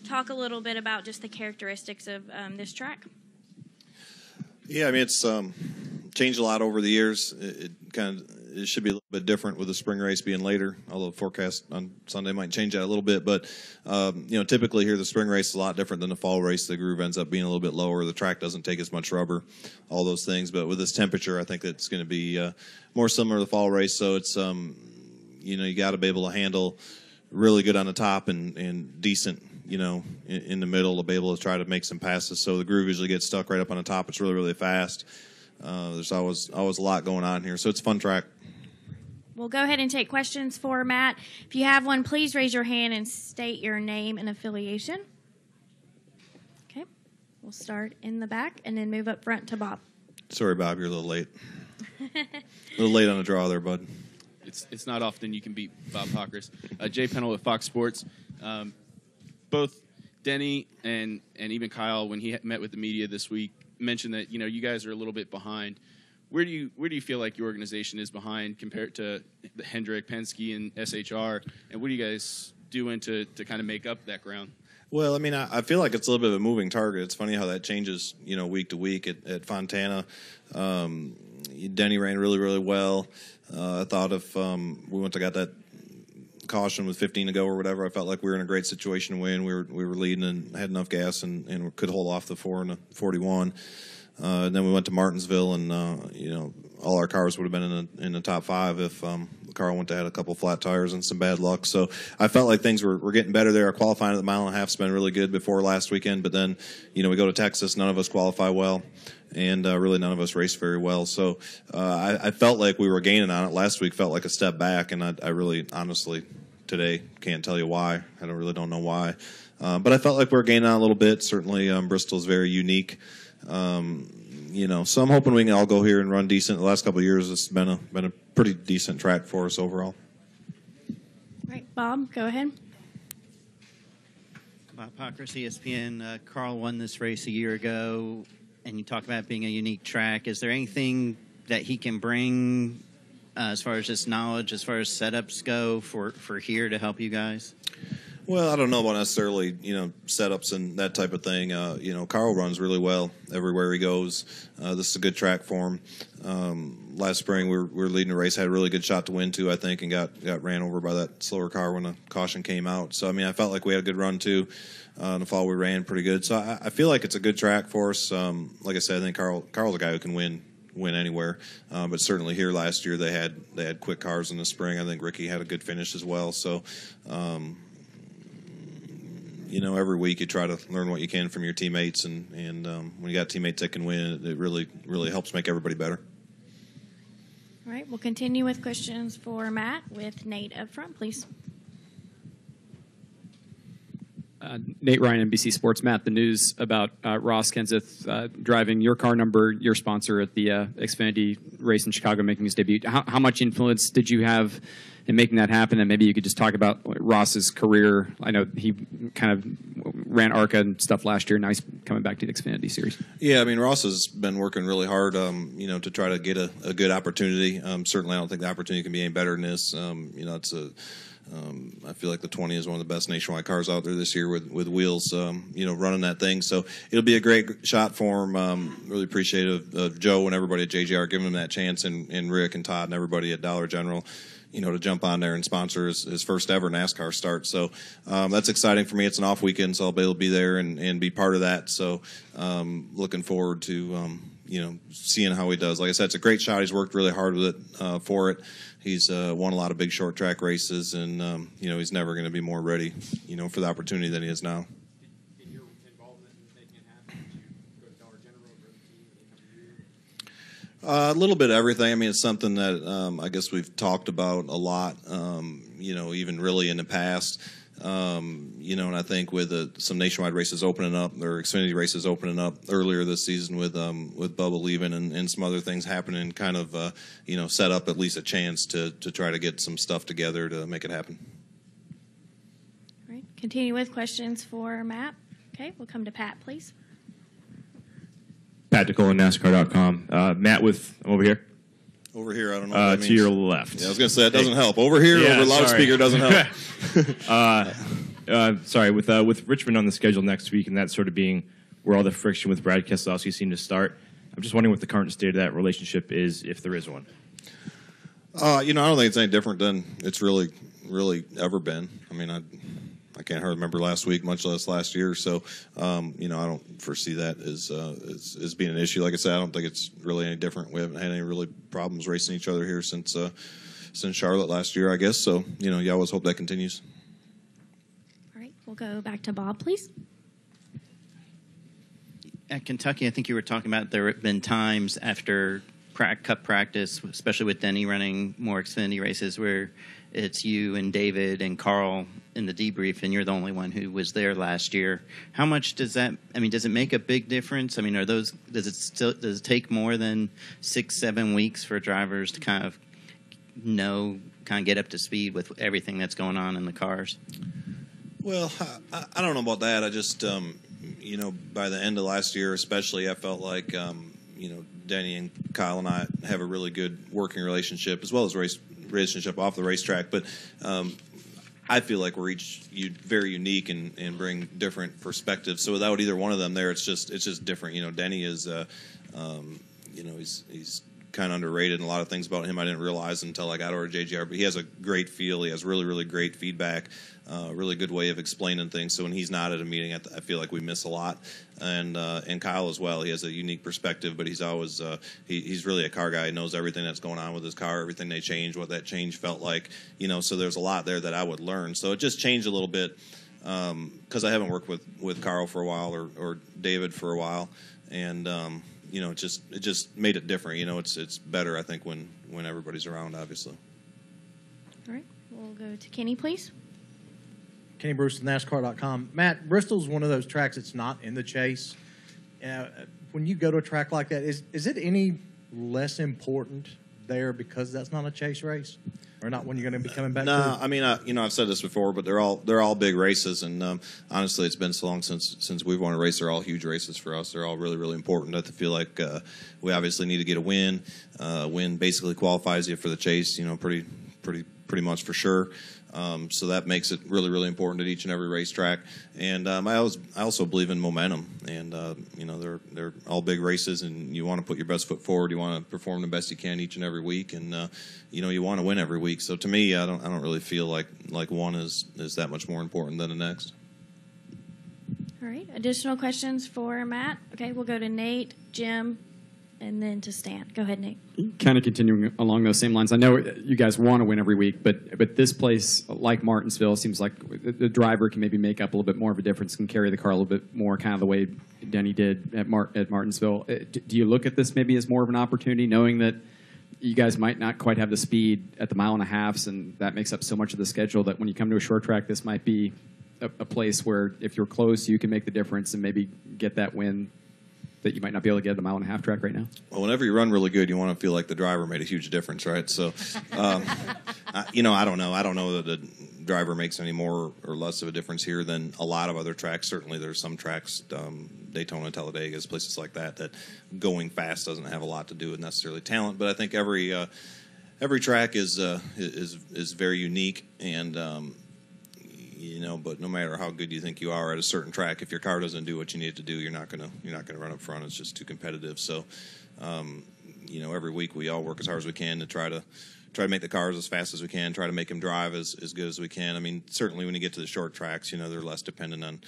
talk a little bit about just the characteristics of this track. Yeah, I mean, it's changed a lot over the years. It should be a little bit different with the spring race being later, although forecast on Sunday might change that a little bit. But, typically here the spring race is a lot different than the fall race. The groove ends up being a little bit lower. The track doesn't take as much rubber, all those things. But with this temperature, I think it's going to be more similar to the fall race. So it's, you got to be able to handle really good on the top and decent, in the middle to be able to try to make some passes. So the groove usually gets stuck right up on the top. It's really, really fast. There's always a lot going on here. So it's a fun track. We'll go ahead and take questions for Matt. If you have one, please raise your hand and state your name and affiliation. Okay. We'll start in the back and then move up front to Bob. Sorry, Bob, you're a little late. A little late on the draw there, bud. It's not often you can beat Bob Pockers. Jay Pennell with Fox Sports. Both Denny and even Kyle, when he met with the media this week, mentioned that you guys are a little bit behind. Where do you feel like your organization is behind compared to Hendrick, Penske, and SHR? And what are you guys doing to kind of make up that ground? Well, I mean, I feel like it's a little bit of a moving target. It's funny how that changes, week to week at Fontana. Denny ran really, really well. I thought if we went to got that caution with 15 to go or whatever, I felt like we were in a great situation to win. We were leading and had enough gas and could hold off the 4 and the 41. And then we went to Martinsville, and all our cars would have been in the top 5 if Carl went to had a couple flat tires and some bad luck. So I felt like things were getting better there. Our qualifying at the mile and a half's been really good before last weekend, but then we go to Texas, none of us qualify well, and really none of us race very well. So I felt like we were gaining on it. Last week felt like a step back, and I really honestly today can't tell you why. I don't know why, but I felt like we were gaining on a little bit. Certainly Bristol's very unique. So I'm hoping we can all go here and run decent. The last couple of years, it's been a pretty decent track for us overall. All right, Bob, go ahead. Bob Pockers, ESPN. Carl won this race a year ago, and you talk about it being a unique track. Is there anything that he can bring as far as just knowledge, as far as setups go for here to help you guys? Well, I don't know about necessarily, setups and that type of thing. Carl runs really well everywhere he goes. This is a good track for him. Last spring, we were leading the race, had a really good shot to win, too, I think, and got ran over by that slower car when the caution came out. So, I mean, I felt like we had a good run, too. In the fall, we ran pretty good. So I feel like it's a good track for us. Like I said, I think Carl's a guy who can win anywhere, but certainly here last year they had quick cars in the spring. I think Ricky had a good finish as well. So, every week you try to learn what you can from your teammates, and when you got teammates that can win, it really, really helps make everybody better. All right, we'll continue with questions for Matt with Nate up front, please. Nate Ryan, NBC Sports. Matt, the news about Ross Kenseth driving your car number, your sponsor at the Xfinity race in Chicago, making his debut. How much influence did you have in making that happen? And maybe you could just talk about Ross's career. I know he kind of ran ARCA and stuff last year. Now he's coming back to the Xfinity Series. Yeah, I mean, Ross has been working really hard, to try to get a good opportunity. Certainly, I don't think the opportunity can be any better than this. It's I feel like the 20 is one of the best nationwide cars out there this year with wheels, running that thing. So it'll be a great shot for him. Really appreciative of Joe and everybody at JGR giving him that chance, and Rick and Todd and everybody at Dollar General, to jump on there and sponsor his first ever NASCAR start. So that's exciting for me. It's an off weekend, so I'll be able to be there and be part of that. So looking forward to, seeing how he does. Like I said, it's a great shot. He's worked really hard with it for it. He's won a lot of big short track races, and he's never going to be more ready, for the opportunity than he is now. In your involvement in making it happen, did you go to Dollar General or the team? A little bit of everything. I mean, it's something that I guess we've talked about a lot. Even really in the past. And I think with some nationwide races opening up, or Xfinity races opening up earlier this season with Bubba leaving and some other things happening, kind of set up at least a chance to try to get some stuff together to make it happen. All right, continue with questions for Matt. Okay, we'll come to Pat, please. Pat DeCole, NASCAR.com. Matt over here. Over here, I don't know what that means. To your left. Yeah, I was going to say, that doesn't help. Over here, over loudspeaker doesn't help. sorry, with Richmond on the schedule next week and that sort of being where all the friction with Brad Keselowski seemed to start, I'm just wondering what the current state of that relationship is, if there is one. I don't think it's any different than it's really ever been. I mean, I can't hardly remember last week, much less last year. So, I don't foresee that as being an issue. Like I said, I don't think it's really any different. We haven't had any really problems racing each other here since Charlotte last year, I guess. So, you always hope that continues. All right, we'll go back to Bob, please. At Kentucky, I think you were talking about there have been times after Cup practice, especially with Denny running more Xfinity races, where it's you and David and Carl in the debrief, and you're the only one who was there last year. How much does that? I mean, does it make a big difference? I mean, does it take more than 6-7 weeks for drivers to kind of get up to speed with everything that's going on in the cars? Well, I don't know about that. I just by the end of last year, especially, I felt like Denny and Kyle and I have a really good working relationship, as well as relationship off the racetrack. But I feel like we're each very unique and bring different perspectives. So without either one of them there, it's just different. Denny is, he's kind of underrated, and a lot of things about him I didn't realize until I got over to JGR. But he has a great feel. He has really, really great feedback. Really good way of explaining things. So when he's not at a meeting, I feel like we miss a lot. And Kyle as well. He has a unique perspective, but he's always he's really a car guy. He knows everything that's going on with his car, everything they changed, what that change felt like. So there's a lot there that I would learn. So it just changed a little bit because I haven't worked with Carl for a while or David for a while, and it just made it different. It's better, I think, when everybody's around, obviously. All right, we'll go to Kenny, please. Kenny Bruce with NASCAR.com. Matt, Bristol's one of those tracks that's not in the chase. When you go to a track like that, is it any less important there because that's not a chase race, or not when you're going to be coming back? No, I mean, I've said this before, but they're all big races, and honestly, it's been so long since we've won a race. They're all huge races for us. They're all really, really important. I feel like we obviously need to get a win. Win basically qualifies you for the chase. Pretty much for sure. So that makes it really, really important at each and every racetrack. And I also believe in momentum. And they're all big races, and you want to put your best foot forward. You want to perform the best you can each and every week, and you want to win every week. So to me, I don't really feel like one is that much more important than the next. All right. Additional questions for Matt? Okay, we'll go to Nate, Jim, and then to Stan. Go ahead, Nate. Kind of continuing along those same lines. I know you guys want to win every week, but this place, like Martinsville, seems like the driver can maybe make up a little bit more of a difference, can carry the car a little bit more, kind of the way Denny did at Martinsville. Do you look at this maybe as more of an opportunity, knowing that you guys might not quite have the speed at the 1.5 miles, and that makes up so much of the schedule, that when you come to a short track, this might be a place where if you're close, you can make the difference and maybe get that win that you might not be able to get at the 1.5 mile track right now? Well, whenever you run really good, you want to feel like the driver made a huge difference, right? So, I don't know. I don't know that the driver makes any more or less of a difference here than a lot of other tracks. Certainly, there's some tracks, Daytona, Talladega, places like that going fast doesn't have a lot to do with necessarily talent. But I think every track is very unique, and but no matter how good you think you are at a certain track, if your car doesn't do what you need it to do, you're not gonna run up front. It's just too competitive. So, every week we all work as hard as we can to try to make the cars as fast as we can, try to make them drive as good as we can. I mean, certainly when you get to the short tracks, they're less dependent on,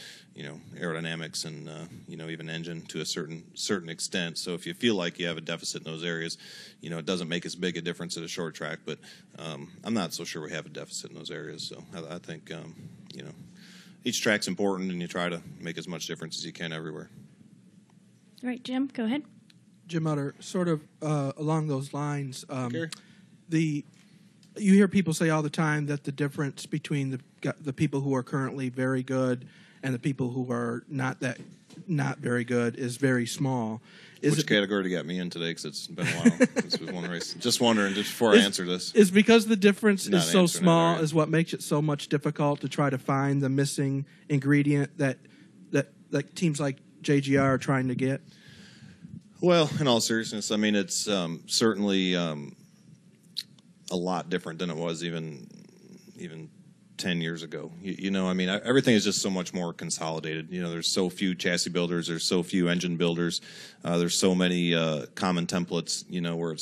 aerodynamics and, even engine to a certain extent. So if you feel like you have a deficit in those areas, it doesn't make as big a difference at a short track. But I'm not so sure we have a deficit in those areas. So I think, each track's important, and you try to make as much difference as you can everywhere. All right, Jim, go ahead. Jim Utter, sort of along those lines. You hear people say all the time that the difference between the people who are currently very good and the people who are not very good is very small. Which category to get me in today? Because it's been a while since we've won a race. Just wondering, just before I answer this. Is because the difference is so small is what makes it so much difficult to try to find the missing ingredient that teams like JGR are trying to get? Well, in all seriousness, I mean, it's certainly a lot different than it was even 10 years ago. I mean, everything is just so much more consolidated. There's so few chassis builders, there's so few engine builders, there's so many common templates, where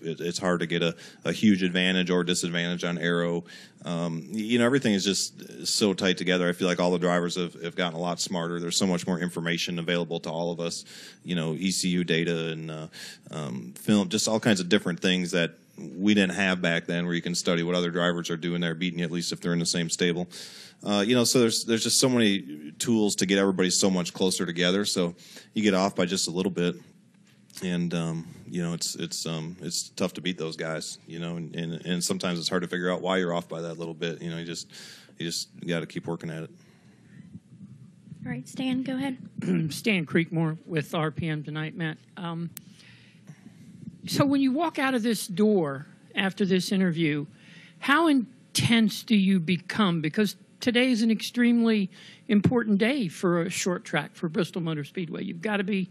it's hard to get a huge advantage or disadvantage on aero. Everything is just so tight together. I feel like all the drivers have gotten a lot smarter. There's so much more information available to all of us, ECU data and film, just all kinds of different things that we didn't have back then, where you can study what other drivers are doing. They're beating you, at least if they're in the same stable. So there's just so many tools to get everybody so much closer together. So you get off by just a little bit, and it's tough to beat those guys. And sometimes it's hard to figure out why you're off by that little bit. You just got to keep working at it. All right, Stan, go ahead. Stan Creekmore with RPM tonight, Matt. So when you walk out of this door after this interview, how intense do you become? Because today is an extremely important day for a short track, for Bristol Motor Speedway. You've got to be,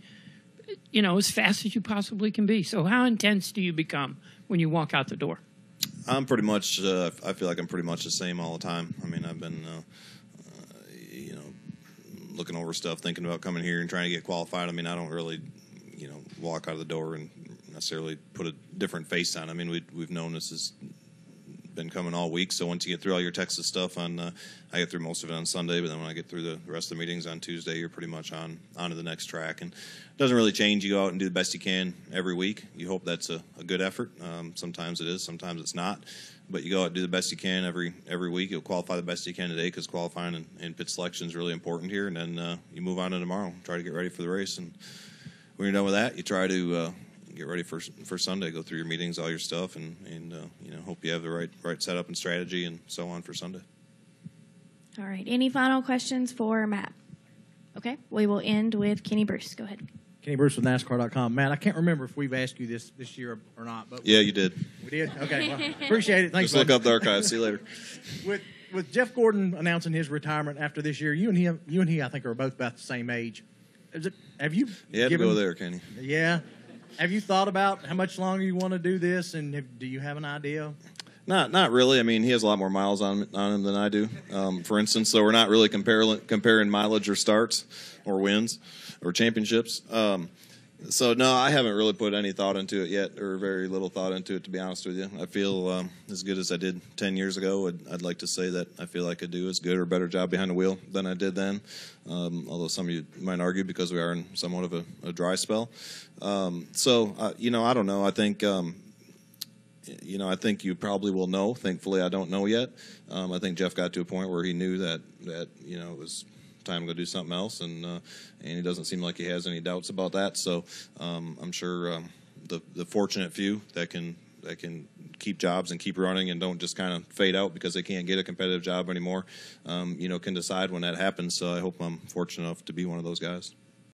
as fast as you possibly can be. So how intense do you become when you walk out the door? I'm pretty much, I feel like I'm pretty much the same all the time. I mean, I've been, looking over stuff, thinking about coming here and trying to get qualified. I mean, I don't really, walk out of the door and necessarily put a different face on. I mean, we've known this has been coming all week. So once you get through all your Texas stuff I get through most of it on Sunday, but then when I get through the rest of the meetings on Tuesday, you're pretty much on to the next track. And it doesn't really change. You go out and do the best you can every week. You hope that's a good effort. Sometimes it is, sometimes it's not. But you go out and do the best you can every week. You'll qualify the best you can today, because qualifying and pit selection is really important here. And then you move on to tomorrow, try to get ready for the race. And when you're done with that, you try to get ready for Sunday, go through your meetings, all your stuff, and hope you have the right setup and strategy and so on for Sunday. All right. Any final questions for Matt? Okay. We will end with Kenny Bruce. Go ahead. Kenny Bruce with NASCAR.com. Matt, I can't remember if we've asked you this year or not. But yeah, you did. We did? Okay. Well, appreciate it. Thanks, Just look up the archives. See you later. With Jeff Gordon announcing his retirement after this year, you and he, I think, are both about the same age. Have you? You had to go there, Kenny. Yeah. Have you thought about how much longer you want to do this, and do you have an idea? Not really. I mean, he has a lot more miles on him than I do, for instance. So we're not really comparing mileage or starts or wins or championships. So, no, I haven't really put any thought into it yet, or very little thought into it, to be honest with you. I feel as good as I did 10 years ago. I'd like to say that I feel like I do as good or better job behind the wheel than I did then, although some of you might argue, because we are in somewhat of a dry spell. I don't know. I think I think you probably will know. Thankfully, I don't know yet. I think Jeff got to a point where he knew that it was time to go do something else, and he doesn't seem like he has any doubts about that. So I'm sure the fortunate few that can keep jobs and keep running and don't just kind of fade out because they can't get a competitive job anymore, can decide when that happens. So I hope I'm fortunate enough to be one of those guys.